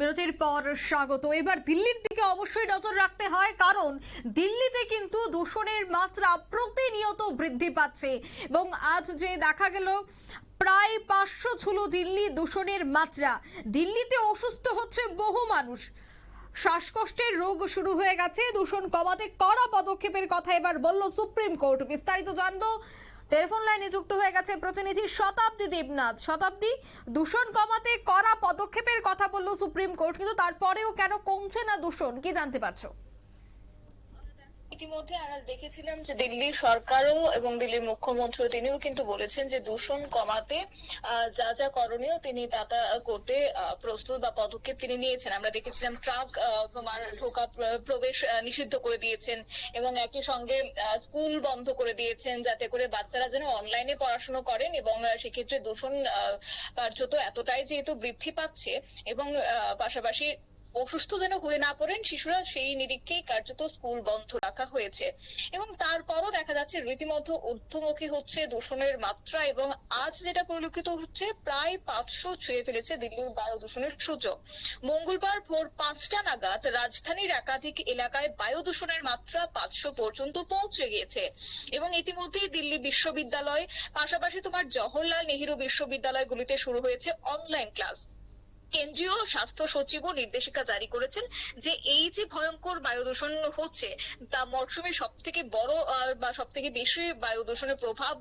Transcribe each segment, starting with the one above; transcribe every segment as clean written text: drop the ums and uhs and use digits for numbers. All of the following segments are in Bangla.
বিরতির পর স্বাগত। এবার দিল্লির দিকে অবশ্যই নজর রাখতে হয়, কারণ দিল্লিতে কিন্তু দূষণের মাত্রা প্রতিনিয়ত বৃদ্ধি পাচ্ছে এবং আজ যে দেখা গেল প্রায় 500 ছিল দিল্লি দূষণের মাত্রা। দিল্লিতে অসুস্থ হচ্ছে বহু মানুষ, শ্বাসকষ্টের রোগ শুরু হয়ে গেছে। দূষণ কমাতে কড়া পদক্ষেপের কথা এবার বলল সুপ্রিম কোর্ট। বিস্তারিত জানবো, টেলিফোন লাইনে যুক্ত হয়ে গেছে প্রতিনিধি শতাব্দী দেবনাথ। শতাব্দী, দূষণ কমাতে কড়া পদক্ষেপের কথা বলল সুপ্রিম কোর্ট, কিন্তু তারপরেও কেন কমছে না দূষণ, কি জানতে পারছো? ইতিমধ্যে আমরা দেখেছিলাম যে দিল্লির সরকারও এবং দিল্লির মুখ্যমন্ত্রী তিনিও কিন্তু বলেছেন যে দূষণ কমাতে যা যা করণীয় তিনি তা তা করতে প্রস্তুত বা পদক্ষেপ তিনি নিয়েছেন। আমরা দেখেছিলাম ট্রাক তোমার ঢোকা প্রবেশ নিষিদ্ধ করে দিয়েছেন এবং একই সঙ্গে স্কুল বন্ধ করে দিয়েছেন, যাতে করে বাচ্চারা যেন অনলাইনে পড়াশোনা করেন এবং সেক্ষেত্রে দূষণ কার্যত এতটাই যেহেতু বৃদ্ধি পাচ্ছে এবং পাশাপাশি অসুস্থ যেন হয়ে না পড়েন শিশুরা, সেই নিরীক্ষেই কার্যত স্কুল বন্ধ রাখা হয়েছে। এবং তারপরও দেখা যাচ্ছে রীতিমতো ঊর্ধ্বমুখী হচ্ছে দূষণের মাত্রা এবং আজ যেটা পরিলক্ষিত হচ্ছে প্রায় 500 ছুঁয়ে ফেলেছে দিল্লির বায়ু দূষণের সূচক। মঙ্গলবার ভোর 5টা নাগাদ রাজধানীর একাধিক এলাকায় বায়ু দূষণের মাত্রা 500 পর্যন্ত পৌঁছে গিয়েছে এবং ইতিমধ্যেই দিল্লি বিশ্ববিদ্যালয় পাশাপাশি তোমার জওহরলাল নেহেরু বিশ্ববিদ্যালয়গুলিতে শুরু হয়েছে অনলাইন ক্লাস। কেন্দ্রীয় স্বাস্থ্য সচিবও নির্দেশিকা জারি করেছেন যে এই যে ভয়ঙ্কর বায়ু দূষণ হচ্ছে তা মরশুমে সব থেকে বড় বা সব থেকে বেশি বায়ু দূষণের প্রভাব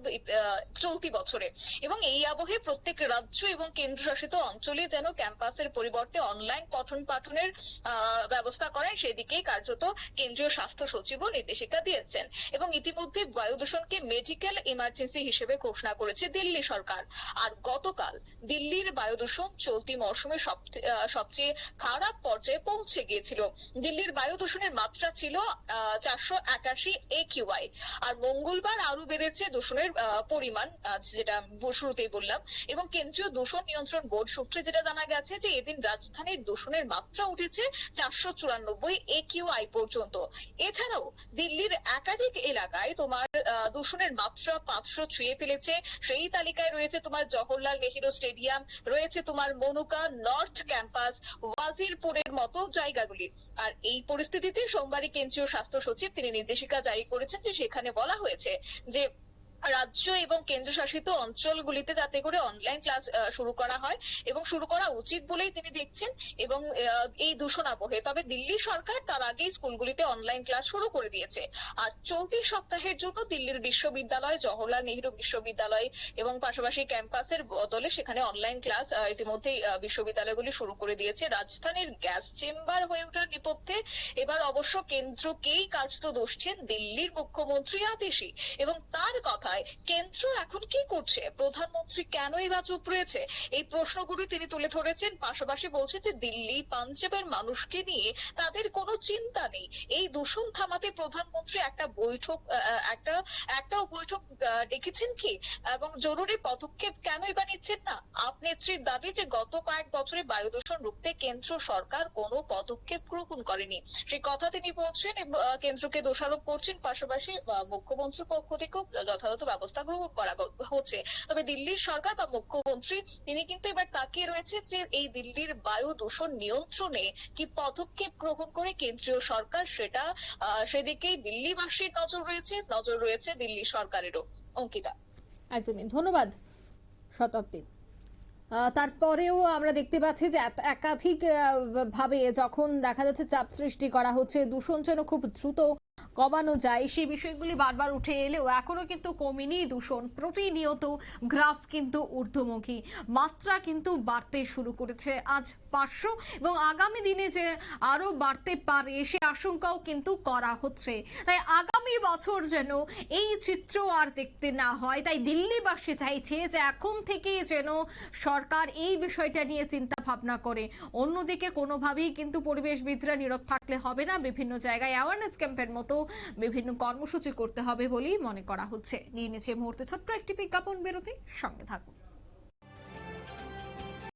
চলতি বছরে। এবং এই আবহে প্রত্যেক রাজ্য এবং কেন্দ্রশাসিত অঞ্চলে যেন ক্যাম্পাসের পরিবর্তে অনলাইন পঠন পাঠনের ব্যবস্থা করেন, সেদিকেই কার্যত কেন্দ্রীয় স্বাস্থ্য সচিবও নির্দেশিকা দিয়েছেন। এবং ইতিমধ্যে বায়ু দূষণকে মেডিকেল ইমার্জেন্সি হিসেবে ঘোষণা করেছে দিল্লি সরকার। আর গতকাল দিল্লির বায়ু দূষণ চলতি মরশুমে সবচেয়ে খারাপ পর্যায়ে পৌঁছে গিয়েছিল। দিল্লির বায়ু দূষণের মাত্রা ছিল 481 AQI। আর মঙ্গলবার আরো বেড়েছে দূষণের পরিমাণ, যেটা শুরুতেই বললাম। এবং কেন্দ্রীয় দূষণ নিয়ন্ত্রণ বোর্ড সূত্রে যেটা জানা গেছে যে এদিন রাজধানীর দূষণের মাত্রা উঠেছে 494 AQI পর্যন্ত। এছাড়াও দিল্লির একাধিক এলাকায় তোমার দূষণের মাত্রা 500 ছুঁয়ে ফেলেছে। সেই তালিকায় রয়েছে তোমার জওহরলাল নেহেরু স্টেডিয়াম, রয়েছে তোমার মনুকা নর্থ ক্যাম্পাস, ওয়াজিরপুরের মতো জায়গাগুলি। আর এই পরিস্থিতিতে সোমবারই কেন্দ্রীয় স্বাস্থ্য সচিব তিনি নির্দেশিকা জারি করেছেন যে সেখানে বলা হয়েছে যে রাজ্য এবং কেন্দ্রশাসিত অঞ্চলগুলিতে যাতে করে অনলাইন ক্লাস শুরু করা হয় এবং শুরু করা উচিত বলেই তিনি দেখছেন। এবং এই দূষণ আবহে তবে দিল্লি সরকার তার আগেই স্কুলগুলিতে অনলাইন ক্লাস শুরু করে দিয়েছে। আর চলতি সপ্তাহের জন্য দিল্লির বিশ্ববিদ্যালয়, জওহরলাল নেহেরু বিশ্ববিদ্যালয় এবং পাশাপাশি ক্যাম্পাসের বদলে সেখানে অনলাইন ক্লাস ইতিমধ্যেই বিশ্ববিদ্যালয়গুলি শুরু করে দিয়েছে। রাজধানীর গ্যাস চেম্বার হয়ে ওঠার নেপথ্যে এবার অবশ্য কেন্দ্রকেই কার্যত দোষছেন দিল্লির মুখ্যমন্ত্রী আতিশি। এবং তার কথায় কেন্দ্র এখন কি করছে, প্রধানমন্ত্রী কেনই বা চুপ রয়েছে, এই প্রশ্নগুলি তিনি তুলে ধরেছেন। পাশাপাশি বলছেন যে দিল্লি পাঞ্জাবের মানুষকে নিয়ে তাদের কোনো চিন্তা নেই। এই দূষণ থামাতে প্রধানমন্ত্রী একটাও বৈঠক ডেকেছেন কি, এবং জরুরি পদক্ষেপ কেনই বা নিচ্ছেন না? আপ নেত্রীর দাবি যে গত কয়েক বছরে বায়ু দূষণ রুখতে কেন্দ্র সরকার কোনো পদক্ষেপ গ্রহণ করেনি, সেই কথা তিনি বলছেন এবং কেন্দ্রকে দোষারোপ করছেন। পাশাপাশি মুখ্যমন্ত্রীর পক্ষ থেকেও যথাযথ ব্যবস্থা গ্রহণ করা হচ্ছে। তবে দিল্লির সরকার বা মুখ্যমন্ত্রী তিনি কিন্তু এবার তাকিয়ে রয়েছে যে এই দিল্লির বায়ু দূষণ নিয়ন্ত্রণে কি পদক্ষেপ গ্রহণ করে কেন্দ্রীয় সরকার, সেটা সেদিকেই দিল্লিবাসীর নজর রয়েছে দিল্লি সরকারেরও। অঙ্কিতা। একদমই ধন্যবাদ শতাব্দী। তারপরেও আমরা দেখতে পাচ্ছি যে একাধিক ভাবে যখন দেখা যাচ্ছে চাপ সৃষ্টি করা হচ্ছে, দূষণ যেন খুব দ্রুত কমানো যায়, সেই বিষয়গুলি বারবার উঠে এলেও এখনো কিন্তু কমেনি দূষণ। প্রতিনিয়ত গ্রাফ কিন্তু ঊর্ধ্বমুখী, মাত্রা কিন্তু বাড়তে শুরু করেছে। আজ 500 এবং আগামী দিনে যে আরো বাড়তে পারে সে আশঙ্কাও কিন্তু করা হচ্ছে। তাই আগামী বছর যেন এই চিত্র আর দেখতে না হয়, তাই দিল্লিবাসী চাইছে যে এখন থেকেই যেন সরকার এই বিষয়টা নিয়ে চিন্তা ভাবনা করে। অন্যদিকে কোনোভাবেই কিন্তু পরিবেশবিদরা নীরব থাকলে হবে না, বিভিন্ন জায়গায় অ্যাওয়ারনেস ক্যাম্পের মতো বিভিন্ন কর্মসূচি করতে হবে বলেই মনে করা হচ্ছে। নিয়ে নিচ্ছে মুহূর্তে ছোট্ট একটি বিজ্ঞাপন বিরতি, সঙ্গে থাকুন।